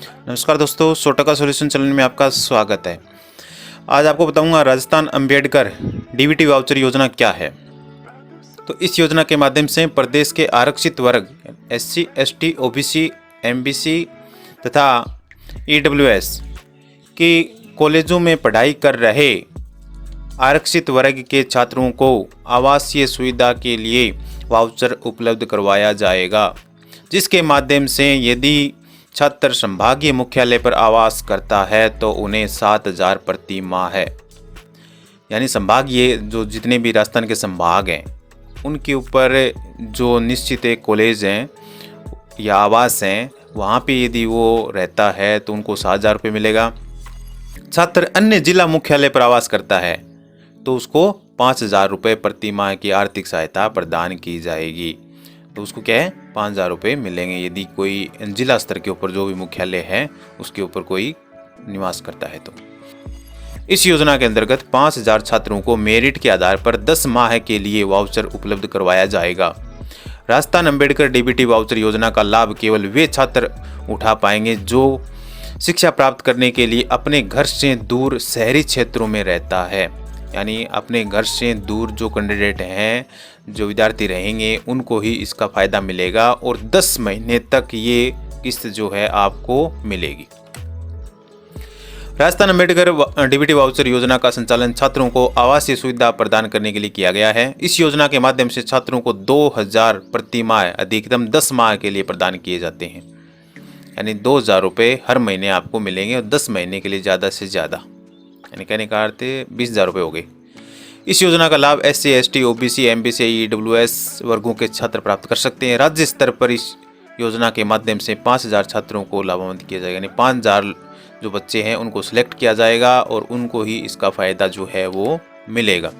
नमस्कार दोस्तों, 100 solution channel में आपका स्वागत है। आज आपको बताऊंगा राजस्थान अंबेडकर डीबीटी वाउचर योजना क्या है। तो इस योजना के माध्यम से प्रदेश के आरक्षित वर्ग एससी, एसटी, ओबीसी, एमबीसी तथा ईडब्ल्यूएस की कॉलेजों में पढ़ाई कर रहे आरक्षित वर्ग के छात्रों को आवासीय सुविधा के लिए वाउचर उपलब्ध करवाया जाएगा, जिसके माध्यम से यदि छात्र संभागीय मुख्यालय पर आवास करता है तो उन्हें 7,000 प्रति माह है। यानी संभागीय जो जितने भी राजस्थान के संभाग हैं उनके ऊपर जो निश्चित एक कॉलेज हैं या आवास हैं, वहाँ पे यदि वो रहता है तो उनको 7,000 रुपये मिलेगा। छात्र अन्य जिला मुख्यालय पर आवास करता है तो उसको 5,000 रुपये प्रति माह की आर्थिक सहायता प्रदान की जाएगी। तो उसको क्या है, 5,000 रुपये मिलेंगे यदि कोई जिला स्तर के ऊपर जो भी मुख्यालय है उसके ऊपर कोई निवास करता है। तो इस योजना के अंतर्गत 5,000 छात्रों को मेरिट के आधार पर 10 माह के लिए वाउचर उपलब्ध करवाया जाएगा। राजस्थान अंबेडकर डीबीटी वाउचर योजना का लाभ केवल वे छात्र उठा पाएंगे जो शिक्षा प्राप्त करने के लिए अपने घर से दूर शहरी क्षेत्रों में रहता है। यानी अपने घर से दूर जो कैंडिडेट हैं, जो विद्यार्थी रहेंगे, उनको ही इसका फ़ायदा मिलेगा और 10 महीने तक ये किस्त जो है आपको मिलेगी। राजस्थान अंबेडकर डीबीटी वाउचर योजना का संचालन छात्रों को आवासीय सुविधा प्रदान करने के लिए किया गया है। इस योजना के माध्यम से छात्रों को 2,000 प्रति माह अधिकतम 10 माह के लिए प्रदान किए जाते हैं। यानी 2,000 रुपये हर महीने आपको मिलेंगे और 10 महीने के लिए ज़्यादा से ज़्यादा, यानी कहने का अर्थ 20,000 रुपये हो गए। इस योजना का लाभ SC, ST, OBC, MBC, EWS वर्गों के छात्र प्राप्त कर सकते हैं। राज्य स्तर पर इस योजना के माध्यम से 5,000 छात्रों को लाभान्वित किया जाएगा। यानी 5,000 जो बच्चे हैं उनको सिलेक्ट किया जाएगा और उनको ही इसका फ़ायदा जो है वो मिलेगा।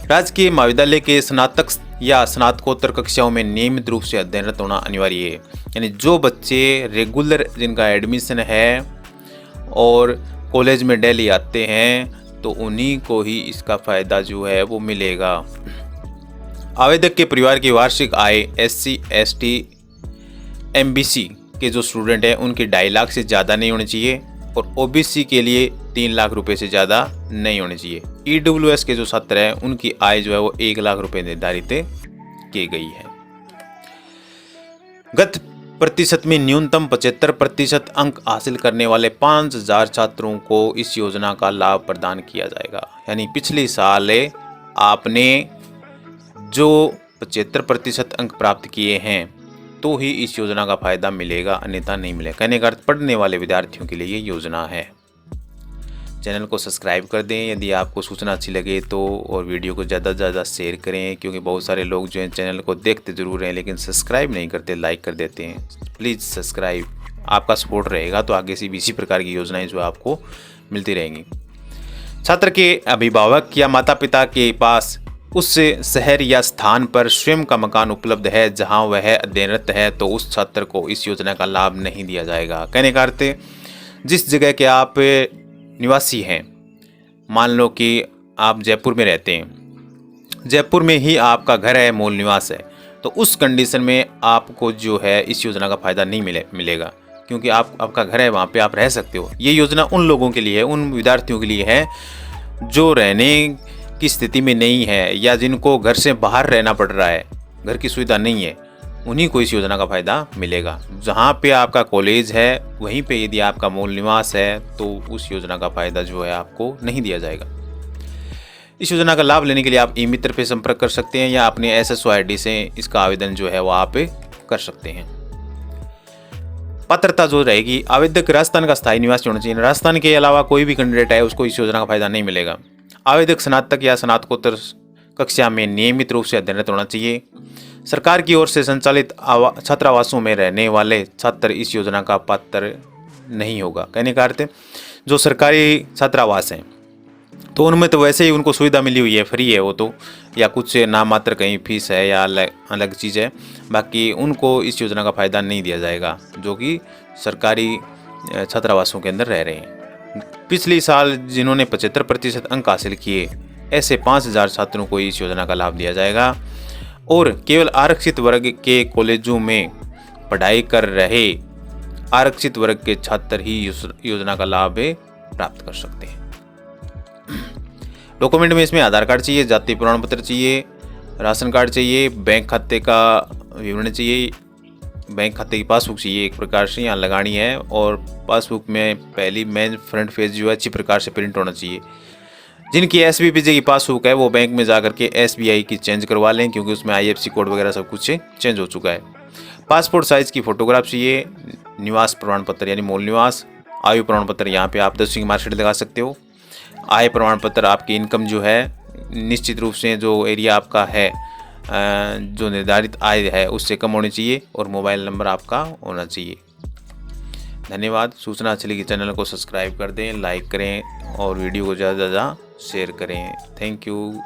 राजकीय महाविद्यालय के स्नातक या स्नातकोत्तर कक्षाओं में नियमित रूप से अध्ययनरत होना अनिवार्य है। यानी जो बच्चे रेगुलर जिनका एडमिशन है और कॉलेज में डेली आते हैं तो उन्हीं को ही इसका फ़ायदा जो है वो मिलेगा। आवेदक के परिवार की वार्षिक आय एससी, एसटी, एमबीसी के जो स्टूडेंट हैं उनकी 2.5 लाख से ज़्यादा नहीं होनी चाहिए और ओबीसी के लिए 3 लाख रुपए से ज़्यादा नहीं होनी चाहिए। ईडब्ल्यूएस के जो छात्र हैं उनकी आय जो है वो 1 लाख रुपए निर्धारित की गई है। गत प्रतिशत में न्यूनतम 75% अंक हासिल करने वाले 5,000 छात्रों को इस योजना का लाभ प्रदान किया जाएगा। यानी पिछले साल आपने जो 75% अंक प्राप्त किए हैं तो ही इस योजना का फ़ायदा मिलेगा, अन्यथा नहीं मिलेगा। कहने का अर्थ पढ़ने वाले विद्यार्थियों के लिए ये योजना है। चैनल को सब्सक्राइब कर दें यदि आपको सूचना अच्छी लगे तो, और वीडियो को ज़्यादा से ज़्यादा शेयर करें, क्योंकि बहुत सारे लोग जो हैं चैनल को देखते ज़रूर हैं लेकिन सब्सक्राइब नहीं करते, लाइक कर देते हैं। प्लीज़ सब्सक्राइब, आपका सपोर्ट रहेगा तो आगे से भी इसी प्रकार की योजनाएं जो आपको मिलती रहेंगी। छात्र के अभिभावक या माता पिता के पास उस शहर या स्थान पर स्वयं का मकान उपलब्ध है जहाँ वह अध्ययनरत है तो उस छात्र को इस योजना का लाभ नहीं दिया जाएगा। कहने का अर्थ जिस जगह के आप निवासी हैं, मान लो कि आप जयपुर में रहते हैं, जयपुर में ही आपका घर है, मूल निवास है, तो उस कंडीशन में आपको जो है इस योजना का फ़ायदा नहीं मिलेगा, क्योंकि आपका घर है, वहाँ पे आप रह सकते हो। ये योजना उन लोगों के लिए है, उन विद्यार्थियों के लिए है जो रहने की स्थिति में नहीं है या जिनको घर से बाहर रहना पड़ रहा है, घर की सुविधा नहीं है, उन्हीं को इस योजना का फ़ायदा मिलेगा। जहाँ पे आपका कॉलेज है वहीं पे यदि आपका मूल निवास है तो उस योजना का फ़ायदा जो है आपको नहीं दिया जाएगा। इस योजना का लाभ लेने के लिए आप ई मित्र पे संपर्क कर सकते हैं या अपने एसएसओ आईडी से इसका आवेदन जो है वो आप कर सकते हैं। पात्रता जो रहेगी, आवेदक राजस्थान का स्थायी निवासी होना चाहिए। राजस्थान के अलावा कोई भी कैंडिडेट है उसको इस योजना का फ़ायदा नहीं मिलेगा। आवेदक स्नातक या स्नातकोत्तर कक्षा में नियमित रूप से अध्ययनरत होना चाहिए। सरकार की ओर से संचालित छात्रावासों में रहने वाले छात्र इस योजना का पात्र नहीं होगा। कहने का अर्थ जो सरकारी छात्रावास हैं तो उनमें तो वैसे ही उनको सुविधा मिली हुई है, फ्री है वो तो, या कुछ नाम मात्र कहीं फीस है या अलग चीज़ है, बाकी उनको इस योजना का फ़ायदा नहीं दिया जाएगा जो कि सरकारी छात्रावासों के अंदर रह रहे हैं। पिछले साल जिन्होंने 75% अंक हासिल किए, ऐसे 5,000 छात्रों को इस योजना का लाभ दिया जाएगा और केवल आरक्षित वर्ग के कॉलेजों में पढ़ाई कर रहे आरक्षित वर्ग के छात्र ही इस योजना का लाभ प्राप्त कर सकते हैं। डॉक्यूमेंट में इसमें आधार कार्ड चाहिए, जाति प्रमाण पत्र चाहिए, राशन कार्ड चाहिए, बैंक खाते का विवरण चाहिए, बैंक खाते की पासबुक चाहिए एक प्रकार से यहाँ लगानी है, और पासबुक में पहली मेन फ्रंट पेज जो है अच्छी प्रकार से प्रिंट होना चाहिए। जिनकी SBPJ की पासबुक है वो बैंक में जाकर के SBI की चेंज करवा लें, क्योंकि उसमें IFSC कोड वगैरह सब कुछ चेंज हो चुका है। पासपोर्ट साइज़ की फ़ोटोग्राफ चाहिए, निवास प्रमाण पत्र यानी मूल निवास, आयु प्रमाण पत्र यहाँ पे आप 10वीं की मार्कशीट लगा सकते हो, आय प्रमाण पत्र, आपकी इनकम जो है निश्चित रूप से जो एरिया आपका है जो निर्धारित आय है उससे कम होनी चाहिए, और मोबाइल नंबर आपका होना चाहिए। धन्यवाद। सूचना अच्छी लगी चैनल को सब्सक्राइब कर दें, लाइक करें और वीडियो को ज़्यादा से ज़्यादा शेयर करें। Thank you.